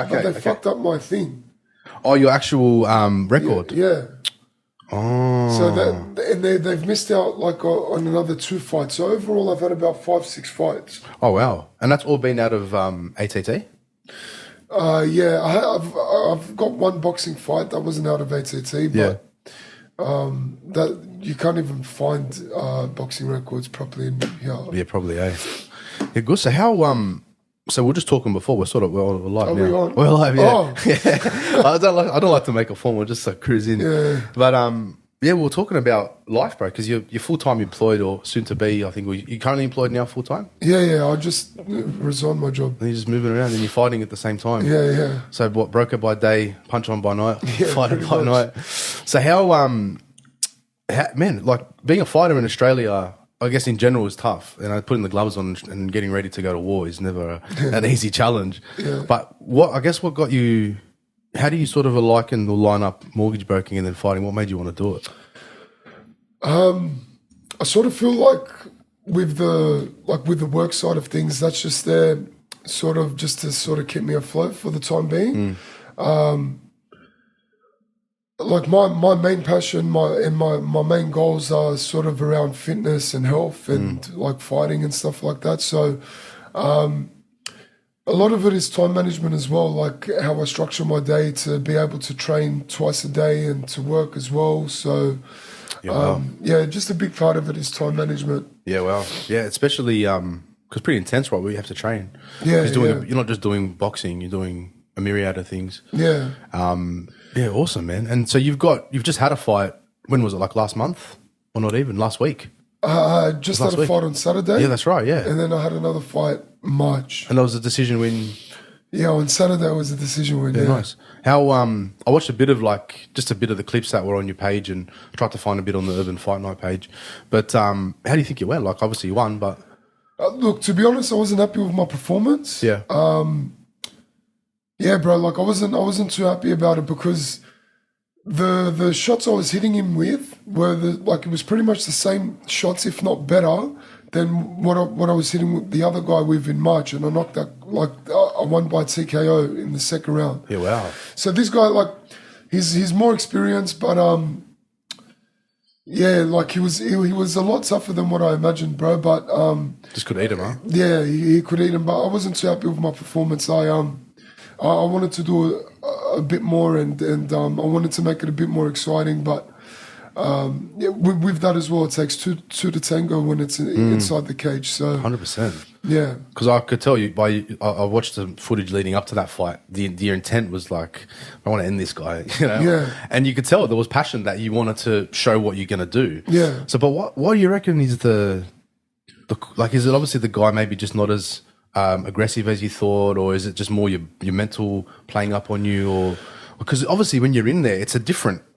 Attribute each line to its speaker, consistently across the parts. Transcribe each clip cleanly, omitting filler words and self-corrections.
Speaker 1: but they fucked up my thing.
Speaker 2: Oh, your actual record.
Speaker 1: Yeah.
Speaker 2: Oh.
Speaker 1: So they've missed out like on another 2 fights. So overall, I've had about 5-6 fights.
Speaker 2: Oh wow, and that's all been out of ATT.
Speaker 1: Yeah, I've got one boxing fight that wasn't out of ATT, but that you can't even find boxing records properly in here.
Speaker 2: Yeah, probably. Yeah, good. So how so we're just talking before. We're live now.
Speaker 1: We on?
Speaker 2: We're live. Yeah.
Speaker 1: Oh.
Speaker 2: Yeah. I don't like to make a form. We're just like cruise in.
Speaker 1: Yeah.
Speaker 2: But yeah, we're talking about life, bro. Because you're full time employed or soon to be. I think you're currently employed now, full time.
Speaker 1: Yeah. I just resigned my job.
Speaker 2: And you're just moving around and you're fighting at the same time.
Speaker 1: Yeah.
Speaker 2: So what? Broker by day, punch on by night, fighter by
Speaker 1: much.
Speaker 2: night. So how man, like being a fighter in Australia, I guess in general is tough. And putting the gloves on and getting ready to go to war is never an easy challenge.
Speaker 1: Yeah.
Speaker 2: But what got you? How do you sort of liken or line up mortgage broking and then fighting? What made you want to do it?
Speaker 1: I sort of feel like with the work side of things, that's just there, sort of just to sort of keep me afloat for the time being. Like my main passion, my main goals are sort of around fitness and health and like fighting and stuff like that. So a lot of it is time management as well, like how I structure my day to be able to train twice a day and to work as well. So just a big part of it is time management.
Speaker 2: Yeah, well, yeah, especially because pretty intense, right? Where you have to train.
Speaker 1: Yeah,
Speaker 2: you're not just doing boxing; you're doing a myriad of things.
Speaker 1: Yeah.
Speaker 2: Yeah, awesome, man. And so you've just had a fight. When was it? Like last month, or not even last week?
Speaker 1: I just had a fight on Saturday.
Speaker 2: Yeah, that's right. Yeah,
Speaker 1: and then I had another fight March.
Speaker 2: And that was a decision win.
Speaker 1: Yeah, on Saturday it was a decision win. Yeah,
Speaker 2: nice. How I watched a bit of the clips that were on your page and tried to find a bit on the Urban Fight Night page. But how do you think you went? Like, obviously you won, but
Speaker 1: look, to be honest, I wasn't happy with my performance.
Speaker 2: Yeah.
Speaker 1: Yeah, bro. Like I wasn't too happy about it because the shots I was hitting him with were it was pretty much the same shots, if not better, than what I was hitting with the other guy with in March, and I knocked that I won by TKO in the second round.
Speaker 2: Yeah, wow.
Speaker 1: So this guy, like, he's more experienced, but yeah, like he was a lot tougher than what I imagined, bro. But
Speaker 2: just could eat him, huh?
Speaker 1: Yeah, he could eat him, but I wasn't too happy with my performance. I wanted to do a bit more, and I wanted to make it a bit more exciting. But with that as well, it takes two to tango when it's inside the cage. So
Speaker 2: 100%.
Speaker 1: Yeah,
Speaker 2: because I could tell you I watched the footage leading up to that fight. The intent was like, I want to end this guy, you know.
Speaker 1: Yeah.
Speaker 2: And you could tell there was passion that you wanted to show what you're going to do.
Speaker 1: Yeah.
Speaker 2: So, but what do you reckon is is it obviously the guy maybe just not as aggressive as you thought, or is it just more your mental playing up on you, or because obviously when you're in there, it's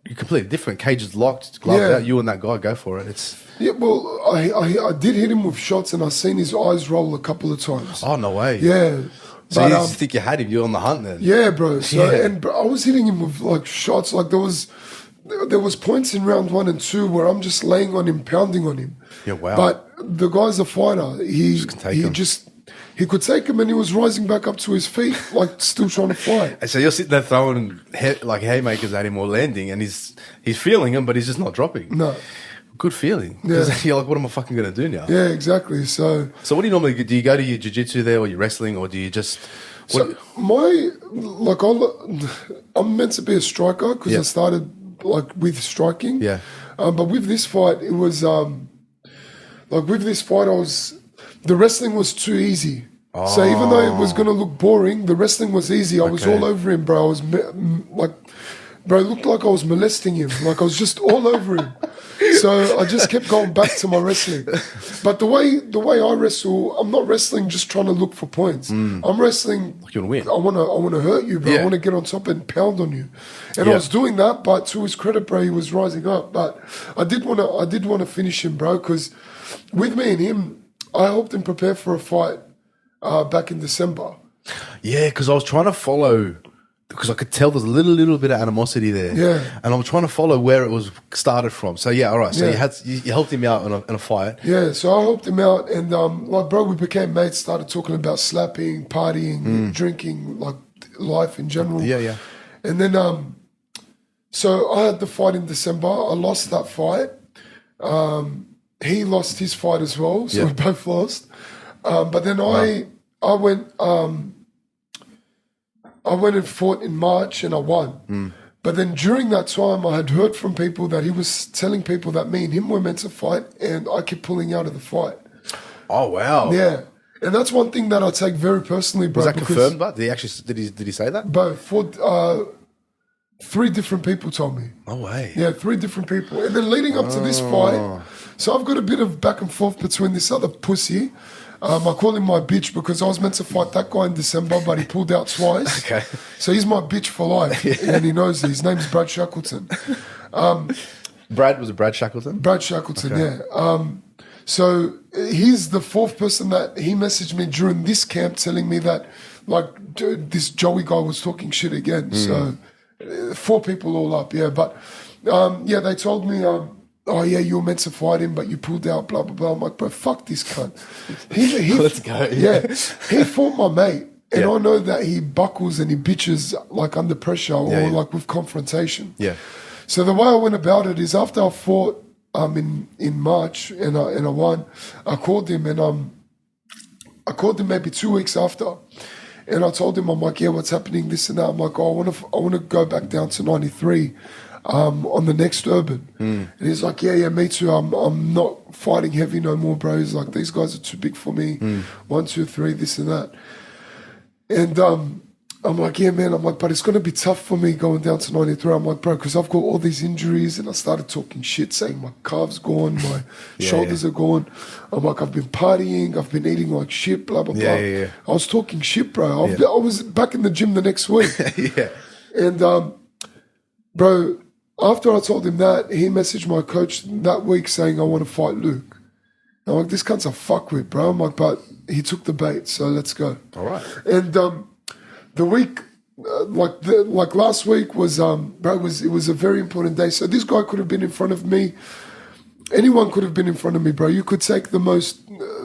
Speaker 2: you're completely different. Cage is locked, gloves out. You and that guy go for it.
Speaker 1: Well, I did hit him with shots, and I seen his eyes roll a couple of times.
Speaker 2: Oh no way!
Speaker 1: Yeah.
Speaker 2: So you think you had him? You're on the hunt then?
Speaker 1: Yeah, bro. So and bro, I was hitting him with like shots. Like there was points in round 1 and 2 where I'm just laying on him, pounding on him.
Speaker 2: Yeah, wow.
Speaker 1: But the guy's a fighter. He could take him, and he was rising back up to his feet, like still trying to fight.
Speaker 2: And so you're sitting there throwing haymakers at him or landing, and he's feeling him, but he's just not dropping. No. Good feeling. Yeah. You're like, what am I fucking going to do now?
Speaker 1: Yeah, exactly. So
Speaker 2: what do you normally do? Do you go to your jiu-jitsu there, or your wrestling, or do you just...
Speaker 1: I'm meant to be a striker because I started with striking.
Speaker 2: Yeah.
Speaker 1: But with this fight, it was the wrestling was too easy. Oh. So even though it was going to look boring, the wrestling was easy. I was all over him, bro. I was bro, it looked like I was molesting him. Like I was just all over him. So I just kept going back to my wrestling. But the way I wrestle, I'm not wrestling just trying to look for points. I'm wrestling.
Speaker 2: You want to win.
Speaker 1: I want to hurt you, bro.
Speaker 2: Yeah.
Speaker 1: I want to get on top and pound on you. And I was doing that, but to his credit, bro, he was rising up. But I did want to finish him, bro, because with me and him, I helped him prepare for a fight back in December.
Speaker 2: Yeah, because I was trying to follow, because I could tell there's a little bit of animosity there.
Speaker 1: Yeah.
Speaker 2: And I'm trying to follow where it was started from. So, yeah, all right. So you helped him out in a fight.
Speaker 1: Yeah, so I helped him out. And, bro, we became mates, started talking about slapping, partying, drinking, life in general.
Speaker 2: Yeah.
Speaker 1: And then, so I had the fight in December. I lost that fight. He lost his fight as well, so we both lost. But then I went and fought in March and I won. But then during that time, I had heard from people that he was telling people that me and him were meant to fight, and I kept pulling out of the fight.
Speaker 2: Oh wow!
Speaker 1: Yeah, and that's one thing that I take very personally, bro.
Speaker 2: Was that confirmed? But did he say that?
Speaker 1: Both. For 3 different people told me.
Speaker 2: No way.
Speaker 1: Yeah, 3 different people. And then leading up to this fight, so I've got a bit of back and forth between this other pussy. I call him my bitch because I was meant to fight that guy in December, but he pulled out twice.
Speaker 2: Okay.
Speaker 1: So he's my bitch for life, and he knows it. His name's Brad Shackleton.
Speaker 2: Was it Brad Shackleton?
Speaker 1: Brad Shackleton, yeah. So he's the 4th person that he messaged me during this camp telling me that, like, this Joey guy was talking shit again. So 4 people all up, yeah. But, they told me, oh, yeah, you were meant to fight him, but you pulled out, blah, blah, blah. I'm like, bro, fuck this cunt.
Speaker 2: Let's go.
Speaker 1: Yeah. He fought my mate. And I know that he buckles and he bitches, like, under pressure or, like, with confrontation.
Speaker 2: Yeah.
Speaker 1: So the way I went about it is after I fought in March and I won, I called him and I called him maybe 2 weeks after. And I told him, I'm like, yeah, what's happening, this and that. I'm like, oh, I want to go back down to 93 on the next Urban. And he's like, yeah, me too. I'm not fighting heavy no more, bro. He's like, these guys are too big for me. 1, 2, 3, this and that. And I'm like, yeah, man. I'm like, but it's going to be tough for me going down to 93. I'm like, bro, because I've got all these injuries. And I started talking shit, saying my calves gone, my shoulders are gone. I'm like, I've been partying. I've been eating like shit, blah, blah, blah. I was talking shit, bro. I was back in the gym the next week. And, bro, after I told him that, he messaged my coach that week saying, I want to fight Luke. I'm like, this cunt's a fuckwit, bro. I'm like, but he took the bait, so let's go.
Speaker 2: All right.
Speaker 1: And the week, like last week was, bro, it was a very important day. So this guy could have been in front of me. Anyone could have been in front of me, bro. You could take the most,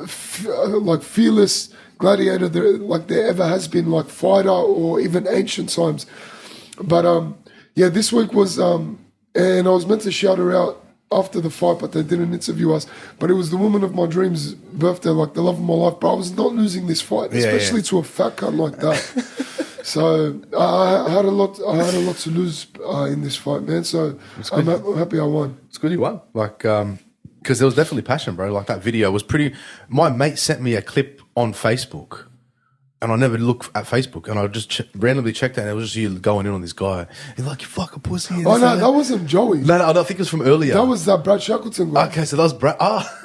Speaker 1: fearless gladiator there ever has been, like fighter or even ancient times. But, this week was, and I was meant to shout her out after the fight, but they didn't interview us. But it was the woman of my dreams' birthday, like the love of my life. But I was not losing this fight, especially to a fat cunt like that. So I had a lot to lose in this fight, man. So I'm happy I won.
Speaker 2: It's good you won. Like, because there was definitely passion, bro. Like that video was pretty. My mate sent me a clip on Facebook. And I never look at Facebook, and I just randomly checked that, and it was just you going in on this guy. He's like, you fucking pussy.
Speaker 1: Oh, no, that wasn't Joey.
Speaker 2: No, I don't think it was from earlier.
Speaker 1: That was that Brad Shackleton guy.
Speaker 2: Okay, so that was Brad.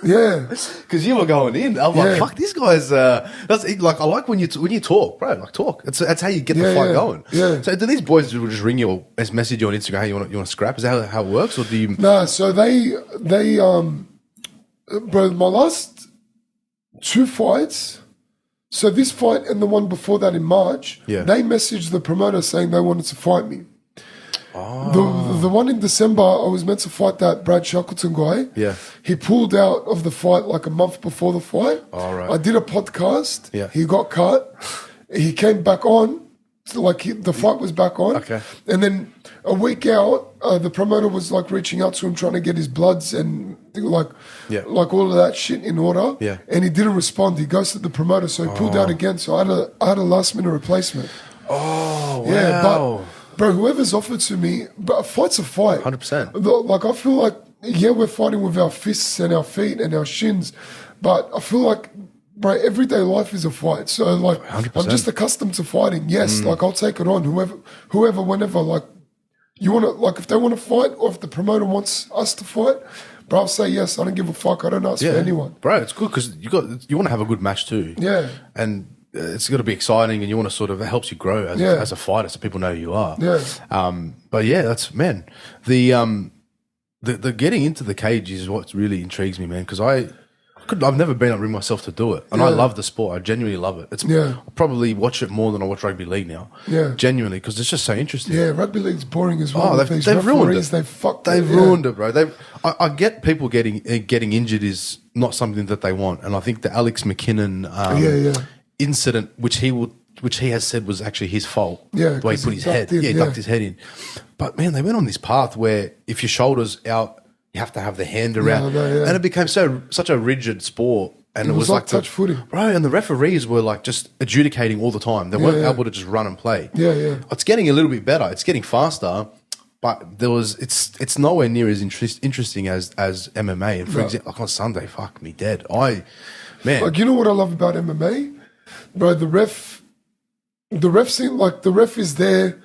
Speaker 1: Yeah.
Speaker 2: Because you were going in. I'm like, fuck, this guy's, that's like, I like when you talk, bro, like talk. That's how you get the fight going.
Speaker 1: Yeah.
Speaker 2: So do these boys just ring you or message you on Instagram, hey, you want to scrap? Is that how it works? Or do you?
Speaker 1: Nah, so they, bro, my last 2 fights, so this fight and the one before that in March, they messaged the promoter saying they wanted to fight me. The one in December, I was meant to fight that Brad Shackleton guy.
Speaker 2: Yeah.
Speaker 1: He pulled out of the fight like a month before the fight.
Speaker 2: All right.
Speaker 1: I did a podcast.
Speaker 2: Yeah.
Speaker 1: He got cut. He came back on. The fight was back on.
Speaker 2: Okay.
Speaker 1: And then a week out, the promoter was like reaching out to him, trying to get his bloods and like all of that shit in order.
Speaker 2: Yeah.
Speaker 1: And he didn't respond. He ghosted the promoter, so he pulled out again. So I had a last minute replacement.
Speaker 2: Oh, wow.
Speaker 1: Yeah, but bro, whoever's offered to me, but a fight's a fight.
Speaker 2: 100%.
Speaker 1: Like I feel like we're fighting with our fists and our feet and our shins, but I feel like, bro, everyday life is a fight. So like,
Speaker 2: 100%.
Speaker 1: I'm just accustomed to fighting. Yes, like I'll take it on. Whoever, whenever. Like, you want to, like, if they want to fight or if the promoter wants us to fight, bro, I'll say yes. I don't give a fuck. I don't ask for anyone.
Speaker 2: Bro, it's good because you want to have a good match too.
Speaker 1: Yeah.
Speaker 2: And it's got to be exciting, and you want to sort of, it helps you grow as a fighter, so people know who you are.
Speaker 1: Yeah.
Speaker 2: But yeah, that's, man, the getting into the cage is what really intrigues me, man, because I've never been able to bring myself to do it. And I love the sport. I genuinely love it. I probably watch it more than I watch rugby league now. Yeah. Genuinely, because it's just so interesting.
Speaker 1: Yeah, rugby league's boring as well.
Speaker 2: Oh, they've ruined it.
Speaker 1: They've
Speaker 2: ruined it, bro. I get people getting injured is not something that they want. And I think the Alex McKinnon incident, which he will which he has said was actually his fault.
Speaker 1: Yeah,
Speaker 2: the way he
Speaker 1: 'cause
Speaker 2: put
Speaker 1: he
Speaker 2: his
Speaker 1: ducked
Speaker 2: head.
Speaker 1: in,
Speaker 2: He
Speaker 1: yeah.
Speaker 2: ducked his head in. But man, they went on this path where if your shoulder's out, you have to have the hand around,
Speaker 1: I know, yeah.
Speaker 2: and it became such a rigid sport. And
Speaker 1: It was like
Speaker 2: the-
Speaker 1: touch footing.
Speaker 2: right? And the referees were like just adjudicating all the time. They weren't
Speaker 1: yeah.
Speaker 2: able to just run and play.
Speaker 1: Yeah.
Speaker 2: It's getting a little bit better. It's getting faster, but it's nowhere near as interesting as MMA. And for example, like on Sunday, fuck me dead. Man,
Speaker 1: Like, you know what I love about MMA, bro? The ref seems like the ref is there,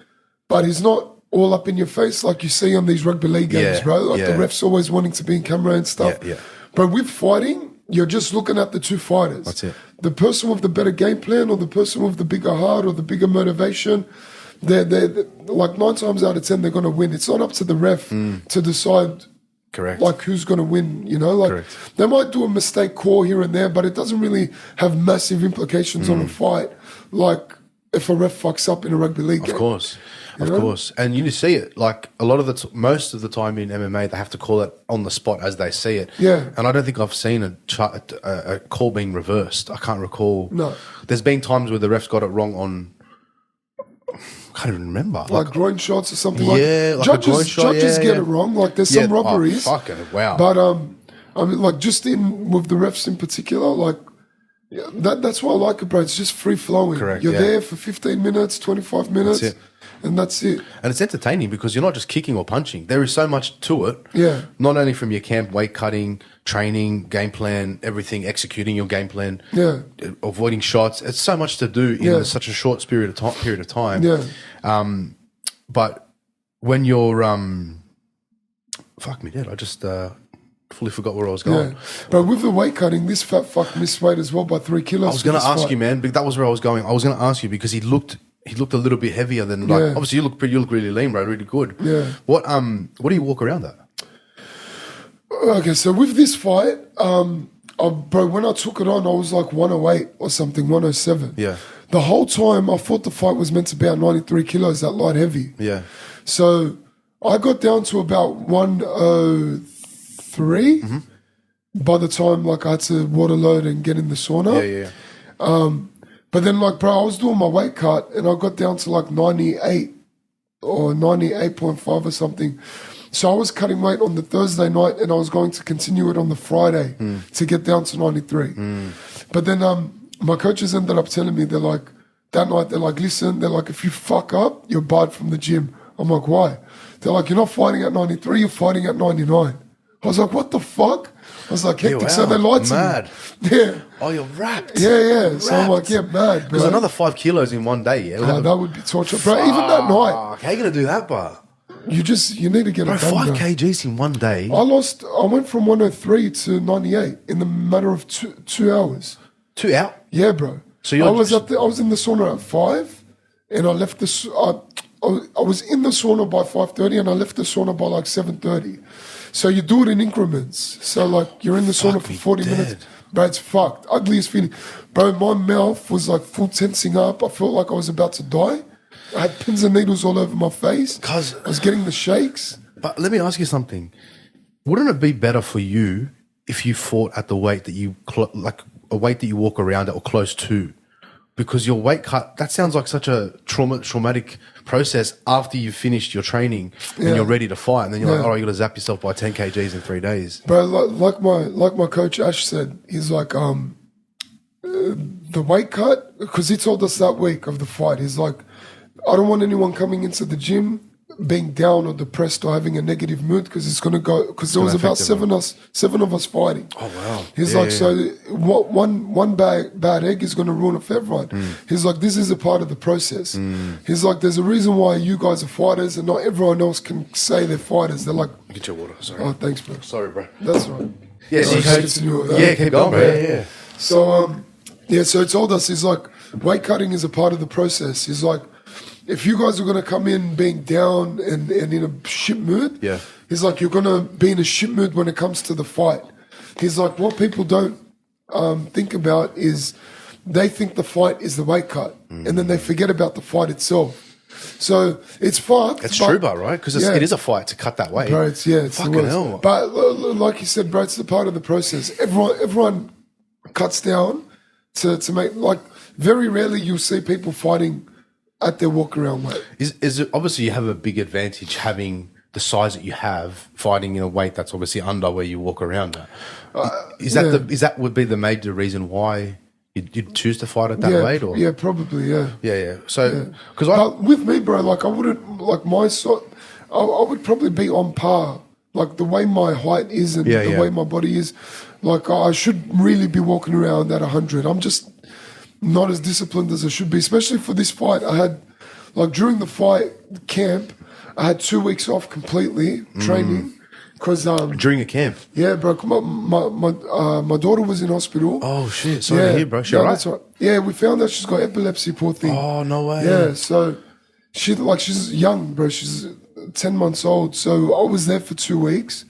Speaker 1: but he's not all up in your face like you see on these rugby league games,
Speaker 2: Yeah,
Speaker 1: bro. Like the
Speaker 2: yeah.
Speaker 1: ref's always wanting to be in camera and stuff.
Speaker 2: Yeah.
Speaker 1: But with fighting, you're just looking at the two fighters.
Speaker 2: That's it.
Speaker 1: The person with the better game plan or the person with the bigger heart or the bigger motivation, they're like 9 times out of 10, they're going to win. It's not up to the ref to decide
Speaker 2: correct.
Speaker 1: like who's going to win, you know? Like
Speaker 2: Correct.
Speaker 1: they might do a mistake call here and there, but it doesn't really have massive implications on a fight like if a ref fucks up in a rugby league game.
Speaker 2: Of course. Of
Speaker 1: know?
Speaker 2: course. And you see it like a lot of most of the time in MMA, they have to call it on the spot as they see it.
Speaker 1: Yeah.
Speaker 2: And I don't think I've seen a call being reversed. I can't recall.
Speaker 1: No.
Speaker 2: There's been times where the refs got it wrong on, I can't even remember.
Speaker 1: Like groin shots or something
Speaker 2: Yeah,
Speaker 1: like
Speaker 2: like a groin shot,
Speaker 1: judges
Speaker 2: yeah,
Speaker 1: get
Speaker 2: yeah.
Speaker 1: it wrong. Like there's some robberies.
Speaker 2: Oh, fucking wow.
Speaker 1: But I mean, like just in with the refs in particular, like that's what I like about it. It's just free flowing.
Speaker 2: Correct,
Speaker 1: You're
Speaker 2: yeah.
Speaker 1: there for 15 minutes, 25 minutes,
Speaker 2: it.
Speaker 1: and that's it.
Speaker 2: And it's entertaining because you're not just kicking or punching. There is so much to it.
Speaker 1: Yeah.
Speaker 2: Not only from your camp, weight cutting, training, game plan, everything, executing your game plan,
Speaker 1: Yeah.
Speaker 2: avoiding shots. It's so much to do in
Speaker 1: Yeah.
Speaker 2: such a short period of time.
Speaker 1: Yeah.
Speaker 2: But when you're fuck me dead, I just fully forgot where I was going.
Speaker 1: Yeah. But with the weight cutting, this fat fuck missed weight as well by 3 kilos.
Speaker 2: I was going to ask you, man, but that was where I was going. I was going to ask you because he looked a little bit heavier than like.
Speaker 1: Yeah.
Speaker 2: Obviously, you look really lean, bro, really good.
Speaker 1: Yeah.
Speaker 2: What do you walk around at?
Speaker 1: Okay, so with this fight, bro, when I took it on, I was like 108 or something, 107.
Speaker 2: Yeah.
Speaker 1: The whole time, I thought the fight was meant to be at 93 kilos, that light heavy.
Speaker 2: Yeah.
Speaker 1: So I got down to about 103 by the time like I had to water load and get in the sauna.
Speaker 2: Yeah.
Speaker 1: But then like, bro, I was doing my weight cut and I got down to like 98 or 98.5 or something. So I was cutting weight on the Thursday night and I was going to continue it on the Friday to get down to 93. But then my coaches ended up telling me, they're like, that night, they're like, listen, they're like, if you fuck up, you're barred from the gym. I'm like, why? They're like, you're not fighting at 93, you're fighting at 99. I was like, what the fuck? I was like, hectic.
Speaker 2: wow.
Speaker 1: So they lied to
Speaker 2: Mad.
Speaker 1: me. Yeah.
Speaker 2: Oh, you're wrapped.
Speaker 1: Yeah. So I'm like, yeah, mad, bro.
Speaker 2: Because another 5 kilos in one day, yeah.
Speaker 1: Oh, that would be torture. Bro, even that night,
Speaker 2: Fuck, how you gonna do that, bro?
Speaker 1: you need to get
Speaker 2: Bro,
Speaker 1: it done,
Speaker 2: 5
Speaker 1: bro.
Speaker 2: kgs in one day.
Speaker 1: I went from 103 to 98 in the matter of 2 hours.
Speaker 2: 2 out.
Speaker 1: Yeah, bro.
Speaker 2: So you're
Speaker 1: I was in the sauna at 5 and I left I was in the sauna by 5:30 and I left the sauna by like 7:30. So you do it in increments. So like you're in the sauna for
Speaker 2: me
Speaker 1: 40
Speaker 2: dead.
Speaker 1: minutes. Bro, it's fucked. Ugliest feeling. Bro, my mouth was like full tensing up. I felt like I was about to die. I had pins and needles all over my face.
Speaker 2: 'Cause-
Speaker 1: I was getting the shakes.
Speaker 2: But let me ask you something. Wouldn't it be better for you if you fought at the weight that you like a weight that you walk around at or close to? Because your weight cut, that sounds like such a traumatic process after you've finished your training and you're ready to fight. And then you're like, oh, you got to zap yourself by 10 kgs in 3 days.
Speaker 1: Bro, like my coach Ash said, he's like, the weight cut, because he told us that week of the fight, he's like, I don't want anyone coming into the gym being down or depressed or having a negative mood because it's going to go, because there was about seven of us fighting.
Speaker 2: Oh, wow.
Speaker 1: He's like, so one bad egg is going to ruin it for everyone. He's like, this is a part of the process. He's like, there's a reason why you guys are fighters and not everyone else can say they're fighters. They're like,
Speaker 2: Get your water. Sorry.
Speaker 1: oh, thanks, bro.
Speaker 2: Sorry, bro.
Speaker 1: That's right.
Speaker 2: Yeah,
Speaker 1: So just continue with that.
Speaker 2: yeah, keep going, bro. Yeah.
Speaker 1: So, so he told us, he's like, weight cutting is a part of the process. He's like, if you guys are going to come in being down and in a shit mood, he's like, you're going to be in a shit mood when it comes to the fight. He's like, what people don't think about is they think the fight is the weight cut, and then they forget about the fight itself. So it's fucked.
Speaker 2: It's true, bro, right? Because it is a fight to cut that weight.
Speaker 1: Bro, it's the
Speaker 2: Fucking
Speaker 1: worst.
Speaker 2: hell.
Speaker 1: But like you said, bro, it's a part of the process. Everyone cuts down to make, like, very rarely you'll see people fighting at their walk around weight.
Speaker 2: Is it obviously you have a big advantage having the size that you have, fighting in a weight that's obviously under where you walk around at. Is that would be the major reason why you'd choose to fight at that weight? Or
Speaker 1: Probably, yeah.
Speaker 2: Yeah. So because
Speaker 1: with me, bro, like I wouldn't like I would probably be on par. Like the way my height is and the way my body is, like I should really be walking around at 100. I'm just not as disciplined as I should be, especially for this fight. I had, like during the fight camp, I had 2 weeks off completely training because
Speaker 2: during a camp.
Speaker 1: Yeah, bro. My daughter was in hospital.
Speaker 2: Oh shit! Sorry to hear, bro. She all right?
Speaker 1: That's right. Yeah, we found out she's got epilepsy. Poor thing.
Speaker 2: Oh no way.
Speaker 1: Yeah, so she's young, bro. She's 10 months old. So I was there for 2 weeks.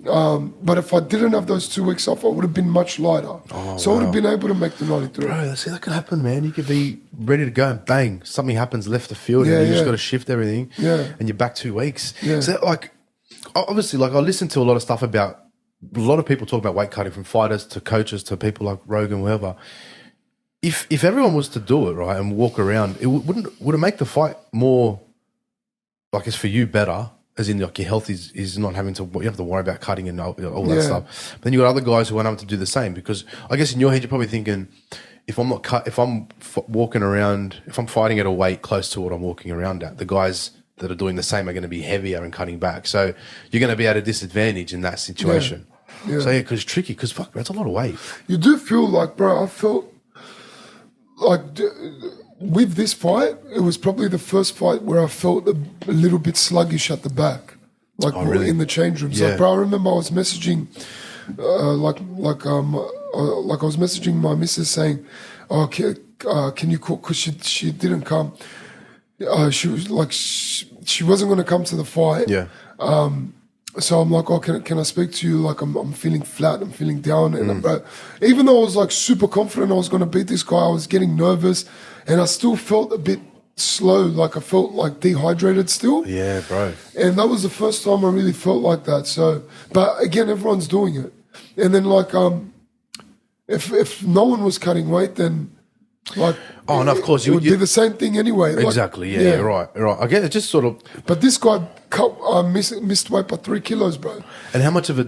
Speaker 1: But if I didn't have those 2 weeks off, I would have been much lighter. I would have been able to make the 93.
Speaker 2: Bro, see, that could happen, man. You could be ready to go and bang, something happens left the field and you just got to shift everything and you're back 2 weeks.
Speaker 1: Yeah.
Speaker 2: So, like, obviously, like, I listen to a lot of stuff about, a lot of people talk about weight cutting, from fighters to coaches to people like Rogan, whoever. If everyone was to do it, right, and walk around, would it make the fight more, like, it's for you better? As in, like, your health is not having to, you have to worry about cutting and all that stuff. But then you got other guys who aren't able to do the same, because I guess in your head you're probably thinking, if I'm walking around, if I'm fighting at a weight close to what I'm walking around at, the guys that are doing the same are going to be heavier and cutting back. So you're going to be at a disadvantage in that situation. Yeah. So because it's tricky, because fuck, that's a lot of weight.
Speaker 1: You do feel like, bro, I felt like with this fight, it was probably the first fight where I felt a little bit sluggish at the back, like really? In the change rooms.
Speaker 2: Yeah.
Speaker 1: Like, bro, I remember I was messaging, like I was messaging my missus saying, "Oh, can you cook?" Because she didn't come. She was like, she wasn't going to come to the fight.
Speaker 2: Yeah.
Speaker 1: So I'm like, "Oh, can I speak to you? Like, I'm feeling flat. I'm feeling down." And bro, even though I was like super confident I was going to beat this guy, I was getting nervous. And I still felt a bit slow, like I felt like dehydrated still.
Speaker 2: Yeah, bro.
Speaker 1: And that was the first time I really felt like that. So, but again, everyone's doing it. And then like, if no one was cutting weight, then like,
Speaker 2: and of course
Speaker 1: it would be the same thing anyway.
Speaker 2: Exactly. Yeah. Right. I get it. Just sort of.
Speaker 1: But this guy missed weight by 3 kilos, bro.
Speaker 2: And how much of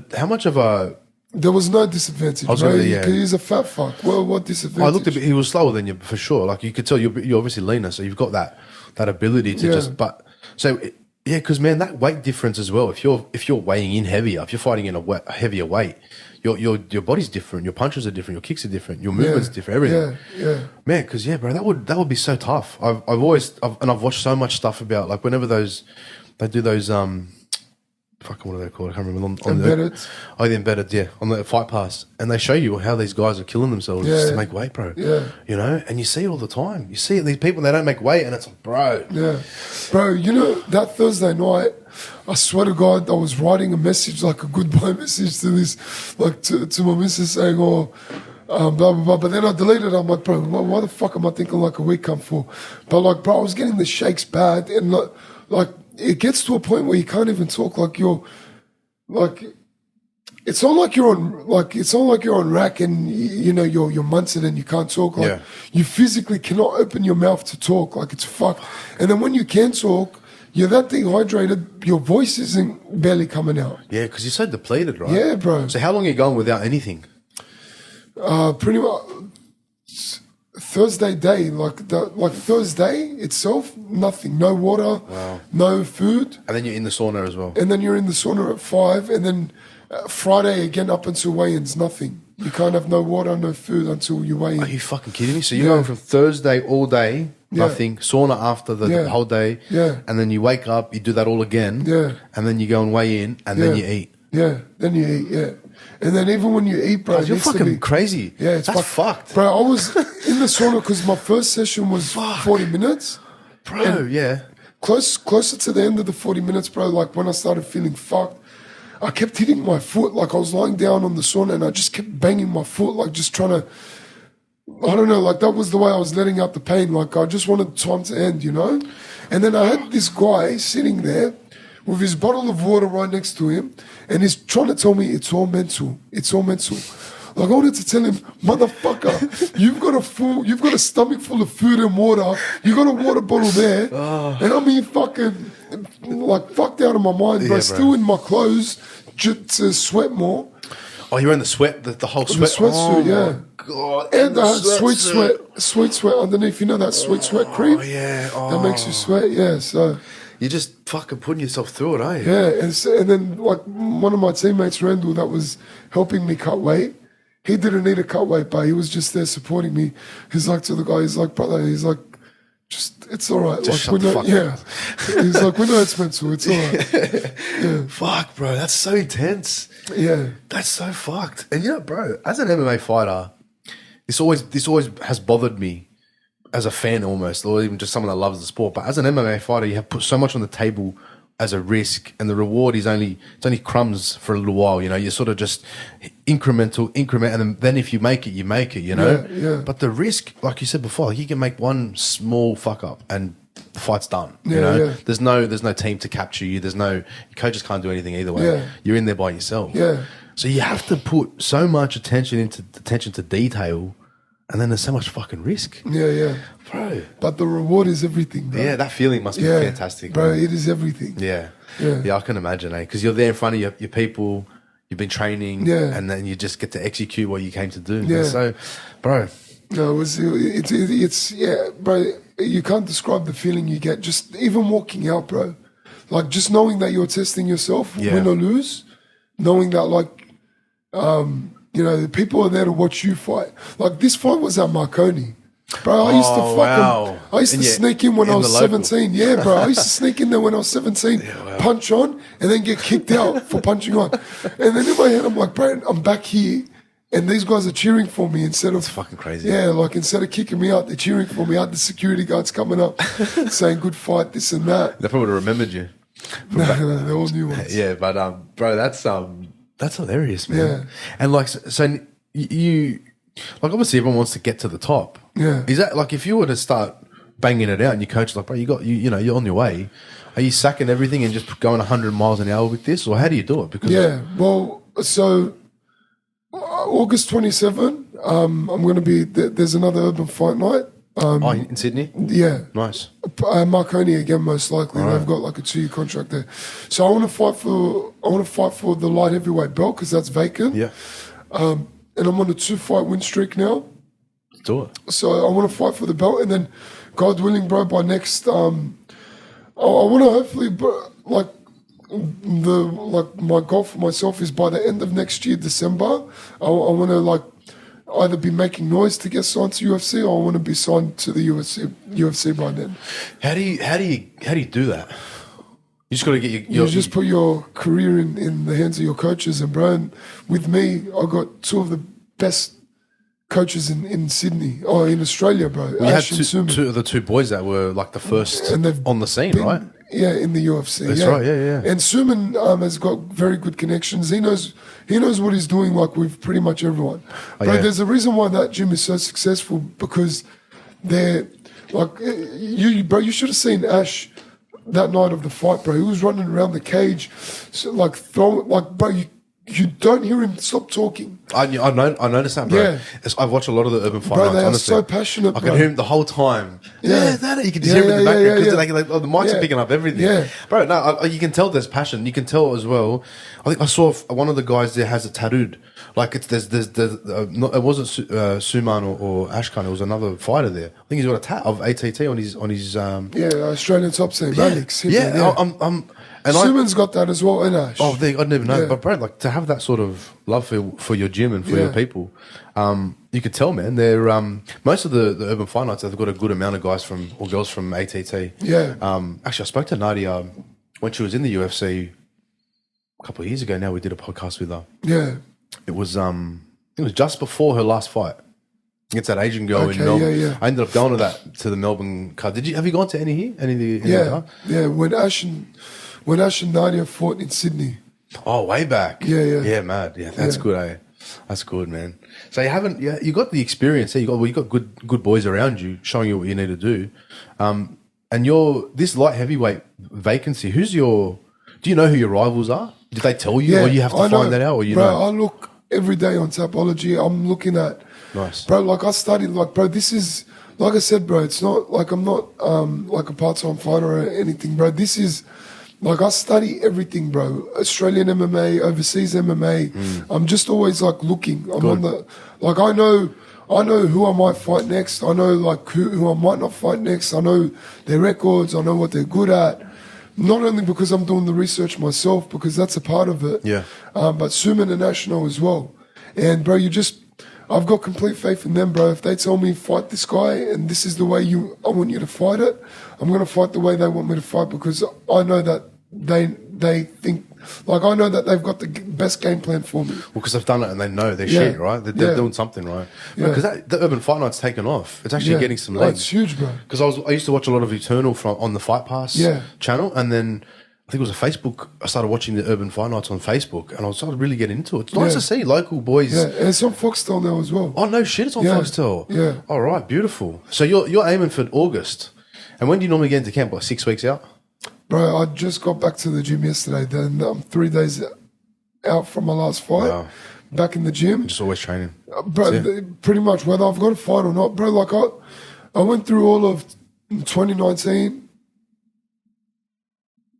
Speaker 2: a?
Speaker 1: There was no disadvantage, bro. He's a fat fuck. Well, what disadvantage?
Speaker 2: I looked at he was slower than you for sure. Like you could tell, you're obviously leaner, so you've got that ability to just. But so because man, that weight difference as well. If you're weighing in heavier, if you're fighting in a heavier weight, your body's different, your punches are different, your kicks are different, your movements are different, everything. Yeah. Man, because bro, that would be so tough. I've watched so much stuff about, like, whenever they do those fucking, what are they called? I can't remember.
Speaker 1: Embedded.
Speaker 2: The embedded, yeah, on the Fight Pass, and they show you how these guys are killing themselves just to make weight, bro.
Speaker 1: Yeah,
Speaker 2: you know, and you see it all the time. You see these people, they don't make weight, and it's like, bro.
Speaker 1: Yeah, bro. You know, that Thursday night, I swear to God, I was writing a message, like a goodbye message to this, like to my missus, saying, "Oh, blah blah blah." But then I deleted it. I'm like, bro, why the fuck am I thinking like a week come for? But like, bro, I was getting the shakes bad, and like. It gets to a point where you can't even talk, like you're, like, it's not like you're on rack and you know you're munted and you can't talk. Like you physically cannot open your mouth to talk. Like it's fucked. And then when you can talk, you're that dehydrated. Your voice isn't barely coming out.
Speaker 2: Yeah, because you're so depleted, right?
Speaker 1: Yeah, bro.
Speaker 2: So how long are you going without anything?
Speaker 1: Pretty much. Thursday day, like Thursday itself, nothing, no water, no food.
Speaker 2: And then you're in the sauna as well.
Speaker 1: And then you're in the sauna at 5, and then Friday again up until weigh-ins, nothing. You can't have no water, no food until you weigh in.
Speaker 2: Are you fucking kidding me? So you're going from Thursday all day, nothing, sauna after the whole day, and then you wake up, you do that all again, and then you go and weigh in, and then you eat.
Speaker 1: Yeah, then you eat, And then even when you eat, bro,
Speaker 2: you're fucking crazy.
Speaker 1: Yeah,
Speaker 2: that's fucked.
Speaker 1: Bro, I was in the sauna because my first session was 40 minutes.
Speaker 2: Bro,
Speaker 1: Closer to the end of the 40 minutes, bro, like when I started feeling fucked, I kept hitting my foot. Like I was lying down on the sauna and I just kept banging my foot, like just trying to, I don't know, like that was the way I was letting out the pain. Like I just wanted time to end, you know? And then I had this guy sitting there with his bottle of water right next to him, and he's trying to tell me it's all mental. It's all mental. Like I wanted to tell him, motherfucker, you've got a stomach full of food and water. You got a water bottle there, and I'm here fucking like fucked out of my mind, bro. Still in my clothes to sweat more.
Speaker 2: Oh, you're in the sweat, the whole sweat.
Speaker 1: The sweatsuit, yeah.
Speaker 2: God.
Speaker 1: And sweet sweat underneath. You know that sweet sweat cream?
Speaker 2: Oh, yeah. Oh.
Speaker 1: That makes you sweat, yeah. So
Speaker 2: you're just fucking putting yourself through it, eh?
Speaker 1: yeah, and then like one of my teammates, Randall, that was helping me cut weight. He didn't need a cut weight, but he was just there supporting me. He's like to the guy, he's like, brother, he's like, just it's all right.
Speaker 2: Just
Speaker 1: like,
Speaker 2: shut the fuck
Speaker 1: yeah. He's like, we know it's mental. It's all right. Yeah.
Speaker 2: Fuck, bro, that's so intense.
Speaker 1: Yeah,
Speaker 2: that's so fucked. And you know, bro, as an MMA fighter, this always has bothered me as a fan almost, or even just someone that loves the sport. But as an MMA fighter, you have put so much on the table as a risk, and the reward is only crumbs for a little while. You know, you're sort of just increment, and then if you make it, you make it. You know,
Speaker 1: yeah.
Speaker 2: But the risk, like you said before, like you can make one small fuck up and the fight's done.
Speaker 1: Yeah,
Speaker 2: you know,
Speaker 1: yeah.
Speaker 2: there's no team to capture you. Your coaches can't do anything either way.
Speaker 1: Yeah.
Speaker 2: You're in there by yourself.
Speaker 1: Yeah.
Speaker 2: So you have to put so much attention to detail, and then there's so much fucking risk.
Speaker 1: Yeah.
Speaker 2: Bro.
Speaker 1: But the reward is everything, bro.
Speaker 2: Yeah, that feeling must be fantastic.
Speaker 1: Bro,
Speaker 2: man.
Speaker 1: it is everything.
Speaker 2: Yeah.
Speaker 1: Yeah.
Speaker 2: Yeah, I can imagine, because you're there in front of your people, you've been training, and then you just get to execute what you came to do.
Speaker 1: Yeah.
Speaker 2: So, bro.
Speaker 1: No, it's yeah, bro, you can't describe the feeling you get just even walking out, bro. Like just knowing that you're testing yourself, win or lose, knowing that like, you know, the people are there to watch you fight. Like this fight was at Marconi. Bro, I used to I used to sneak in when I was 17. Yeah, bro. I used to sneak in there when I was 17, punch on, and then get kicked out for punching on. And then in my head, I'm like, bro, I'm back here, and these guys are cheering for me instead of...
Speaker 2: It's fucking crazy.
Speaker 1: Yeah, like instead of kicking me out, they're cheering for me. I had the security guards coming up saying, good fight, this and that.
Speaker 2: They probably would have remembered you.
Speaker 1: No, they're all new ones.
Speaker 2: Yeah, but, bro, that's hilarious, man.
Speaker 1: Yeah.
Speaker 2: And like, so you... Like, obviously, everyone wants to get to the top.
Speaker 1: Yeah.
Speaker 2: Is that like if you were to start banging it out and your coach is like, bro, you know, you're on your way. Are you sacking everything and just going 100 miles an hour with this, or how do you do it? Because
Speaker 1: well, so August 27, I'm going to be there's another Urban Fight Night.
Speaker 2: In Sydney.
Speaker 1: Yeah.
Speaker 2: Nice.
Speaker 1: Marconi again, most likely.
Speaker 2: Right.
Speaker 1: They've got like a 2-year contract there. So I want to fight for the light heavyweight belt because that's vacant.
Speaker 2: Yeah.
Speaker 1: And I'm on a 2-fight win streak now.
Speaker 2: Do it.
Speaker 1: So I want to fight for the belt, and then, God willing, bro, by next, I want to hopefully, my goal for myself is by the end of next year, December, I want to either be making noise to get signed to UFC, or I want to be signed to the UFC by then.
Speaker 2: How do you do that? You just got to get
Speaker 1: you just put your career in the hands of your coaches, and bro, and with me, I got 2 of the best coaches in Sydney, or in Australia, bro.
Speaker 2: You had two of the 2 boys that were like the first on the scene, right?
Speaker 1: Yeah, in the UFC.
Speaker 2: That's right, yeah.
Speaker 1: And Suman has got very good connections. He knows what he's doing, like with pretty much everyone. Bro, there's a reason why that gym is so successful, because they're like you should have seen Ash that night of the fight, bro. He was running around the cage, bro, you don't hear him stop talking.
Speaker 2: I noticed that, bro.
Speaker 1: Yeah.
Speaker 2: I've watched a lot of the Urban Fight
Speaker 1: Bro,
Speaker 2: Nights,
Speaker 1: they are
Speaker 2: honestly.
Speaker 1: so passionate,
Speaker 2: I can hear him the whole time.
Speaker 1: Yeah.
Speaker 2: You can just hear him in the background because the mics
Speaker 1: Yeah.
Speaker 2: are picking up everything.
Speaker 1: Yeah.
Speaker 2: Bro, no, you can tell there's passion. You can tell as well. I think I saw one of the guys there has it tattooed. Like it wasn't Suman or Ashkan. It was another fighter there. I think he's got a tat of ATT on his.
Speaker 1: Australian top team, Alex.
Speaker 2: And
Speaker 1: Suman's got that as well, and Ash.
Speaker 2: Oh, I'd never know.
Speaker 1: Yeah.
Speaker 2: But, bro, like to have that sort of love for your gym and for your people, you could tell, man. They're most of the Urban Fight Nights, they've got a good amount of guys or girls from ATT.
Speaker 1: Yeah.
Speaker 2: Actually, I spoke to Nadia when she was in the UFC a couple of years ago. Now we did a podcast with her.
Speaker 1: Yeah.
Speaker 2: It was just before her last fight against that Asian girl in Melbourne.
Speaker 1: Yeah.
Speaker 2: I ended up going to the Melbourne card. Have you gone to any here?
Speaker 1: Yeah. When Ash and Nadia fought in Sydney.
Speaker 2: Oh, way back.
Speaker 1: Yeah,
Speaker 2: mad. Yeah, that's good, eh? That's good, man. So you got the experience there. You got good boys around you showing you what you need to do. And this light heavyweight vacancy, do you know who your rivals are? Did they tell you, or you have to find that out, or you know?
Speaker 1: I look every day on Tapology. I'm looking at,
Speaker 2: Nice.
Speaker 1: bro, like I studied, like, bro, this is, like I said, bro, it's not like I'm not like a part-time fighter or anything, bro. This is, like, I study everything, bro. Australian MMA, overseas MMA. I'm just always, like, looking. I'm on the, like, I know who I might fight next. I know, like, who I might not fight next. I know their records. I know what they're good at. Not only because I'm doing the research myself, because that's a part of it.
Speaker 2: Yeah.
Speaker 1: But Zoom International as well. And, bro, I've got complete faith in them, bro. If they tell me fight this guy and this is the way I want you to fight it, I'm going to fight the way they want me to fight, because I know that they think, like, I know that they've got the best game plan for me.
Speaker 2: Well, because they've done it and they know their shit, right? They're doing something right. Because the Urban Fight Night's taken off. It's actually getting some legs.
Speaker 1: It's huge, bro.
Speaker 2: Because I used to watch a lot of Eternal on the Fight Pass channel, and then I think it was a Facebook. I started watching the Urban Fight Nights on Facebook, and I started really getting into it. It's nice to see local boys.
Speaker 1: Yeah, and it's on Foxtel now as well.
Speaker 2: Oh no, shit! It's on Foxtel.
Speaker 1: Yeah.
Speaker 2: All right, beautiful. So you're aiming for August, and when do you normally get into camp? Like 6 weeks out?
Speaker 1: Bro, I just got back to the gym yesterday. Then I'm 3 days out from my last fight.
Speaker 2: Wow.
Speaker 1: Back in the gym.
Speaker 2: Just always training.
Speaker 1: Bro, pretty much, whether I've got a fight or not. Bro, like, I went through all of 2019.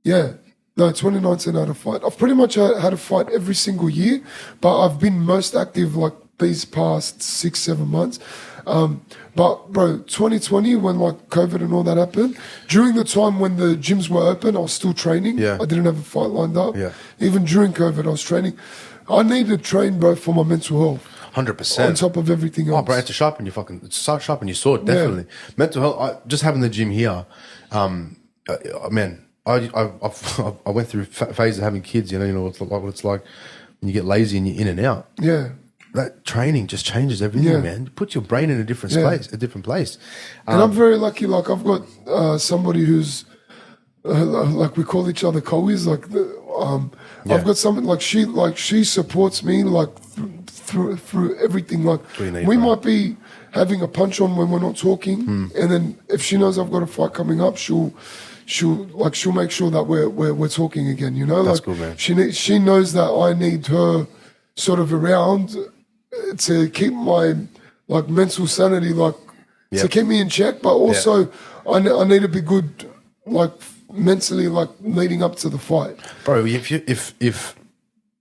Speaker 1: Yeah. No, 2019 I had a fight. I've pretty much had a fight every single year, but I've been most active, like, these past 6-7 months. But, bro, 2020, when, like, COVID and all that happened, during the time when the gyms were open, I was still training.
Speaker 2: Yeah.
Speaker 1: I didn't have a fight lined up.
Speaker 2: Yeah.
Speaker 1: Even during COVID, I was training. I need to train, bro, for my mental health.
Speaker 2: 100%.
Speaker 1: On top of everything else.
Speaker 2: Oh, bro, to sharpen your sword, definitely. Mental health, just having the gym here, man, I went through phases of having kids, you know what it's like when you get lazy and you're in and out.
Speaker 1: Yeah.
Speaker 2: That training just changes everything, man. It puts your brain in a different place.
Speaker 1: And I'm very lucky. Like, I've got somebody who's like, we call each other Cowies. Like, I've got someone like she supports me, like, through everything. Like, we might be having a punch on when we're not talking, and then if she knows I've got a fight coming up, she'll make sure that we're talking again. You know,
Speaker 2: that's
Speaker 1: like,
Speaker 2: cool, man.
Speaker 1: She knows that I need her sort of around to keep my, like, mental sanity, like, to keep me in check, but also I need to be good, like, mentally, like, leading up to the fight.
Speaker 2: Bro, if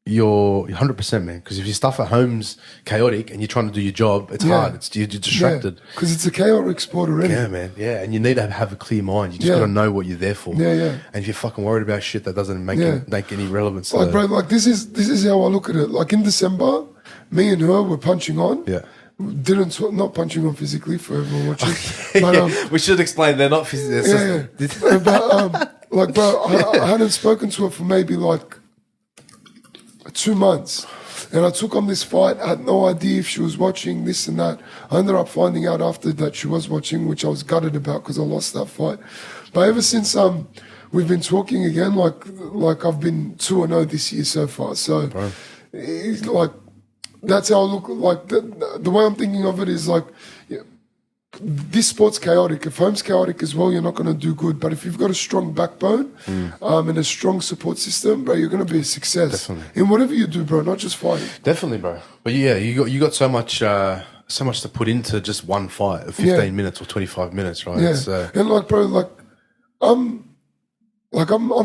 Speaker 2: you're 100%, man, because if your stuff at home's chaotic and you're trying to do your job, it's hard. You're distracted.
Speaker 1: Because it's a chaotic sport already.
Speaker 2: Yeah, man. Yeah, and you need to have a clear mind. You just got to know what you're there for.
Speaker 1: Yeah, yeah.
Speaker 2: And if you're fucking worried about shit that doesn't make any relevance,
Speaker 1: like, bro, like, this is how I look at it. Like, in December, me and her were punching on.
Speaker 2: Yeah.
Speaker 1: Not punching on physically for everyone watching. But,
Speaker 2: we should explain they're not physically.
Speaker 1: But, like, bro, I hadn't spoken to her for maybe, like, 2 months. And I took on this fight. I had no idea if she was watching, this and that. I ended up finding out after that she was watching, which I was gutted about because I lost that fight. But ever since we've been talking again, like I've been 2-0 this year so far. So, like, that's how I look. Like, the way I'm thinking of it is, like, this sport's chaotic. If home's chaotic as well, you're not going to do good. But if you've got a strong backbone and a strong support system, bro, you're going to be a success.
Speaker 2: Definitely.
Speaker 1: In whatever you do, bro, not just fighting.
Speaker 2: Definitely, bro. But yeah, you got so much to put into just one fight of 15 minutes or 25 minutes, right?
Speaker 1: Yeah. And, like, bro, like, I'm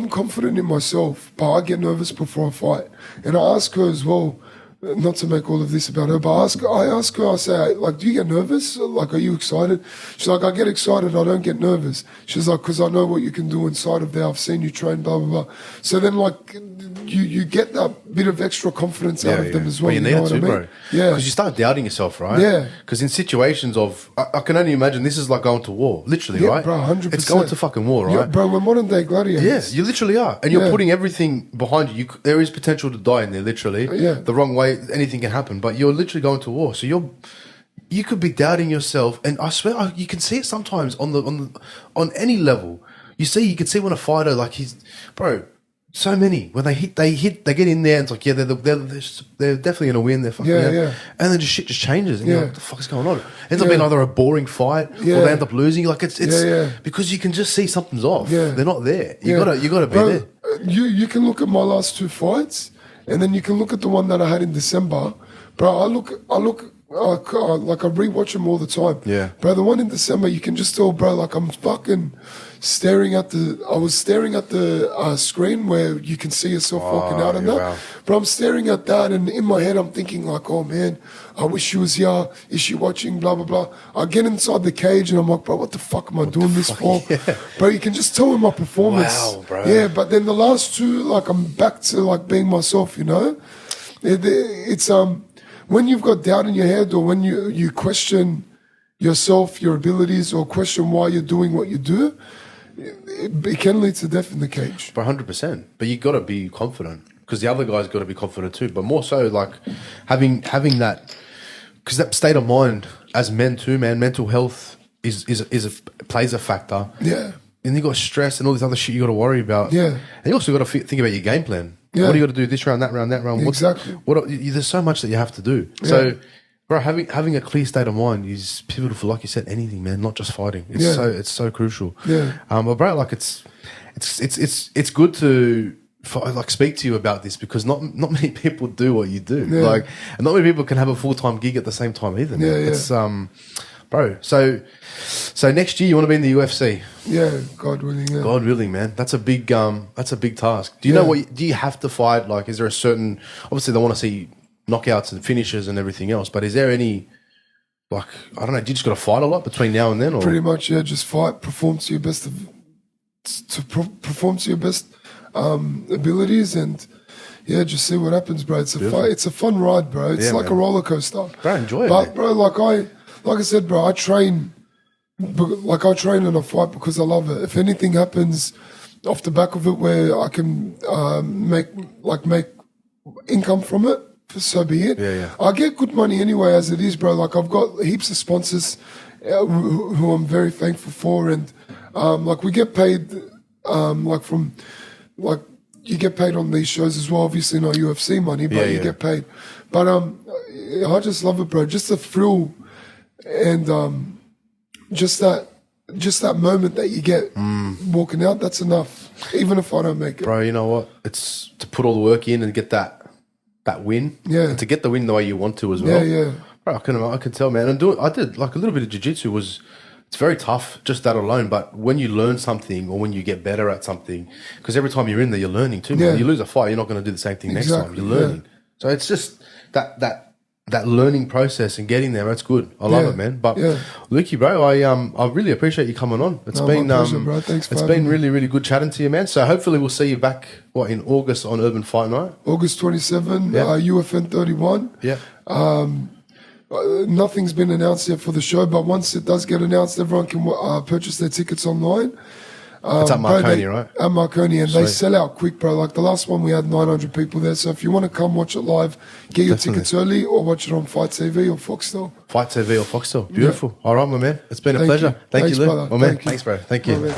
Speaker 1: confident in myself, but I get nervous before I fight. And I ask her as well, not to make all of this about her, but I ask her, I say, like, do you get nervous? Like, are you excited? She's like, I get excited, I don't get nervous. She's like, because I know what you can do inside of there. I've seen you train, blah, blah, blah. So then, like, you get that bit of extra confidence out of them as well.
Speaker 2: Well, you need it too, bro.
Speaker 1: Yeah.
Speaker 2: Because you start doubting yourself, right?
Speaker 1: Yeah.
Speaker 2: Because in situations of, I can only imagine this is like going to war, literally, right?
Speaker 1: Bro, 100%.
Speaker 2: It's going to fucking war, right?
Speaker 1: Yeah, bro, we're modern day gladiators.
Speaker 2: Yes, you literally are. And you're putting everything behind you. There is potential to die in there, literally. The wrong way, anything can happen. But you're literally going to war. So you could be doubting yourself. And I swear, you can see it sometimes on any level. You can see when a fighter, like, bro, so many, when they get in there and it's like, yeah, they're definitely going to win. They're fucking, and then just shit just changes. And you're like, what the fuck is going on? It ends up being either a boring fight or they end up losing. Like, it's because you can just see something's off.
Speaker 1: Yeah.
Speaker 2: They're not there. You gotta be there.
Speaker 1: You can look at my last 2 fights, and then you can look at the one that I had in December. bro. I look, like I rewatch them all the time.
Speaker 2: Yeah.
Speaker 1: Bro, the one in December, you can just tell, bro, like I'm fucking staring at the screen where you can see yourself walking out and that.
Speaker 2: Wow.
Speaker 1: But I'm staring at that, and in my head, I'm thinking like, oh man, I wish she was here. Is she watching? Blah blah blah. I get inside the cage, and I'm like, bro, what the fuck am I doing this for?
Speaker 2: Yeah.
Speaker 1: Bro, you can just tell in my performance.
Speaker 2: Wow, bro.
Speaker 1: Yeah, but then the last two, like I'm back to like being myself. You know, it's when you've got doubt in your head, or when you question yourself, your abilities, or question why you're doing what you do, it can lead to death in the cage.
Speaker 2: 100%. But you got to be confident, because the other guy's got to be confident too. But more so, like having that, because that state of mind as men too, man. Mental health plays a factor.
Speaker 1: Yeah.
Speaker 2: And you got stress and all this other shit you got to worry about.
Speaker 1: Yeah.
Speaker 2: And you also got to think about your game plan.
Speaker 1: Yeah.
Speaker 2: What do you got to do this round, that round, that round?
Speaker 1: Exactly.
Speaker 2: There's so much that you have to do.
Speaker 1: Yeah.
Speaker 2: So, bro, having a clear state of mind is pivotal for, like you said, anything, man. Not just fighting. It's so crucial.
Speaker 1: Yeah.
Speaker 2: But bro, like it's good to like speak to you about this, because not many people do what you do.
Speaker 1: Yeah.
Speaker 2: Like, and not many people can have a full-time gig at the same time either. Man.
Speaker 1: Yeah, yeah.
Speaker 2: It's bro. So next year you want to be in the UFC.
Speaker 1: Yeah, God willing. Yeah.
Speaker 2: God willing, man. That's a big task. Do you know what? Do you have to fight? Like, is there a certain? Obviously, they want to see knockouts and finishes and everything else. But is there any, like, I don't know? Do you just got to fight a lot between now and then? Or?
Speaker 1: Pretty much, yeah. Just fight, perform to your best abilities, and yeah, just see what happens, bro. It's a fun ride, bro. It's like a roller coaster.
Speaker 2: Bro, enjoy it.
Speaker 1: But
Speaker 2: man.
Speaker 1: bro, like I said, bro, I train and I fight because I love it. If anything happens off the back of it where I can make income from it, so be it.
Speaker 2: Yeah.
Speaker 1: I get good money anyway as it is, bro. Like I've got heaps of sponsors who I'm very thankful for, and like we get paid you get paid on these shows as well. Obviously not UFC money, but you get paid. But I just love it, bro. Just the thrill and just that moment that you get walking out. That's enough, even if I don't make it.
Speaker 2: Bro, you know what? It's to put all the work in and get that win.
Speaker 1: Yeah.
Speaker 2: And to get the win the way you want to as well.
Speaker 1: Yeah.
Speaker 2: Bro, I can tell, man. And I did like a little bit of jiu-jitsu it's very tough, just that alone. But when you learn something, or when you get better at something, because every time you're in there, you're learning too. Man. You lose a fight, you're not going to do the same thing next time. You're learning. So it's just that learning process and getting there. That's good. I love it, man. But Lukey, bro, I really appreciate you coming on. It's been
Speaker 1: my pleasure, bro. Thanks for
Speaker 2: it's
Speaker 1: having
Speaker 2: been
Speaker 1: me.
Speaker 2: really, really good chatting to you, man. So hopefully we'll see you back in August on Urban Fight Night.
Speaker 1: August 27, UFN 31.
Speaker 2: Yeah.
Speaker 1: Nothing's been announced yet for the show, but once it does get announced, everyone can purchase their tickets online.
Speaker 2: It's at Marconi, right?
Speaker 1: At Marconi, and they sell out quick, bro. Like the last one, we had 900 people there. So if you want to come watch it live, get your tickets early, or watch it on Fight TV or Foxtel.
Speaker 2: Fight TV or Foxtel. Beautiful. All right, my man. It's been a pleasure. Thank
Speaker 1: Thanks,
Speaker 2: you, Luke.
Speaker 1: brother.
Speaker 2: My man. Thanks, bro. Thank you.